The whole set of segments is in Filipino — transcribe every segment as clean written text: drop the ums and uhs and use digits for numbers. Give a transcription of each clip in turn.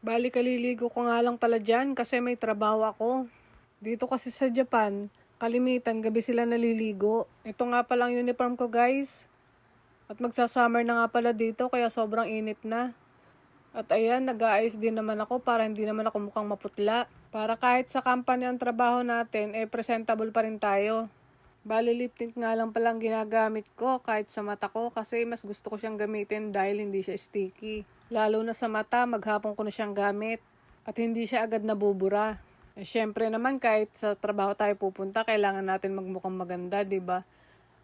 Bali kaliligo ko nga lang pala dyan kasi may trabaho ako. Dito kasi sa Japan, kalimitan gabi sila naliligo. Ito nga palang uniform ko guys. At magsasummer na nga pala dito kaya sobrang init na. At ayan, nag-aayos din naman ako para hindi naman ako mukhang maputla. Para kahit sa company ang trabaho natin, presentable pa rin tayo. Bali lip tint nga lang palang ginagamit ko kahit sa mata ko kasi mas gusto ko siyang gamitin dahil hindi siya sticky. Lalo na sa mata, maghapon ko na siyang gamit at hindi siya agad nabubura. Syempre naman kahit sa trabaho tayo pupunta, kailangan natin magmukhang maganda, 'di ba?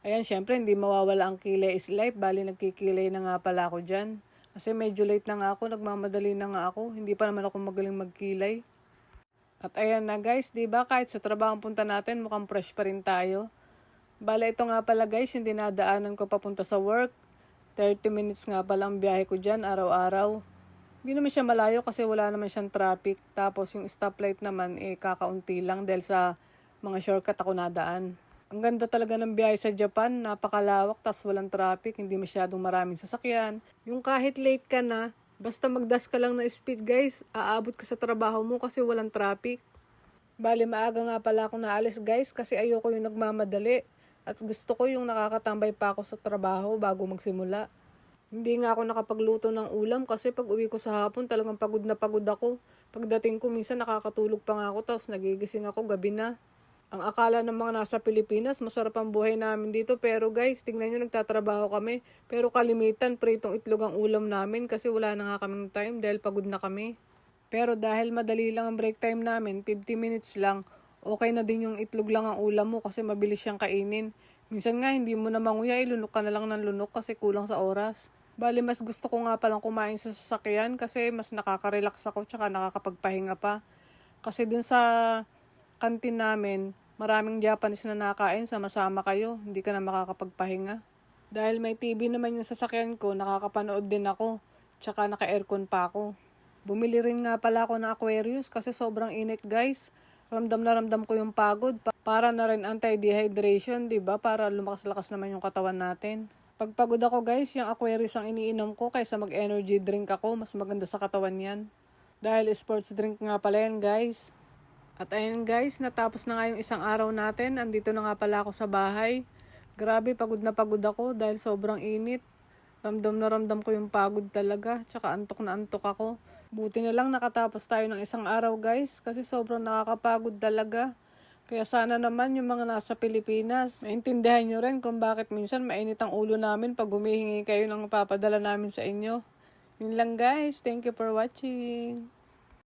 Ayan, syempre hindi mawawala ang kilay is life. Bali nagkikilay na nga pala ako diyan. Kasi medyo late na nga ako, nagmamadali na nga ako. Hindi pa naman ako magaling magkilay. At ayan na guys, 'di ba? Kahit sa trabaho ang punta natin, mukhang fresh pa rin tayo. Bale, ito nga pala guys, yung dinadaanan ko papunta sa work. 30 minutes nga pala ang biyahe ko dyan, araw-araw. Hindi naman siya malayo kasi wala naman siyang traffic. Tapos yung stoplight naman, kakaunti lang dahil sa mga shortcut ako nadaan. Ang ganda talaga ng biyahe sa Japan, napakalawak, tas walang traffic, hindi masyadong maraming sasakyan. Yung kahit late ka na, basta magdas ka lang na speed guys, aabot ka sa trabaho mo kasi walang traffic. Bali, maaga nga pala ako naalis guys kasi ayoko yung nagmamadali. At gusto ko yung nakakatambay pa ako sa trabaho bago magsimula. Hindi nga ako nakapagluto ng ulam kasi pag uwi ko sa hapon talagang pagod na pagod ako. Pagdating ko minsan nakakatulog pa nga ako tapos nagigising ako gabi na. Ang akala ng mga nasa Pilipinas masarap ang buhay namin dito pero guys tingnan nyo nagtatrabaho kami. Pero kalimitan pritong itlog ang ulam namin kasi wala na nga kaming time dahil pagod na kami. Pero dahil madali lang ang break time namin, 50 minutes lang, okay na din yung itlog lang ang ulam mo kasi mabilis siyang kainin. Minsan nga hindi mo na manguya, lunok ka na lang ng lunok kasi kulang sa oras. Bali mas gusto ko nga palang kumain sa sasakyan kasi mas nakaka-relax ako tsaka nakakapagpahinga pa. Kasi dun sa kantin namin, maraming Japanese na nakain, sama-sama kayo, hindi ka na makakapagpahinga. Dahil may TV naman yung sasakyan ko, nakakapanood din ako, tsaka naka-aircon pa ako. Bumili rin nga pala ako ng Aquarius kasi sobrang init guys. Ramdam na ramdam ko yung pagod. Para na rin anti-dehydration, 'di ba? Para lumakas-lakas naman yung katawan natin. Pag pagod ako guys, yung Aquarius ang iniinom ko kaysa mag-energy drink ako. Mas maganda sa katawan yan. Dahil sports drink nga pala yan guys. At ayun guys, natapos na nga yung isang araw natin. Andito na nga pala ako sa bahay. Grabe, pagod na pagod ako dahil sobrang init. Ramdam na ramdam ko yung pagod talaga, tsaka antok na antok ako. Buti na lang nakatapos tayo ng isang araw guys, kasi sobrang nakakapagod talaga. Kaya sana naman yung mga nasa Pilipinas, maintindihan nyo rin kung bakit minsan mainit ang ulo namin pag humihingi kayo ng papadala namin sa inyo. Yun lang guys, thank you for watching.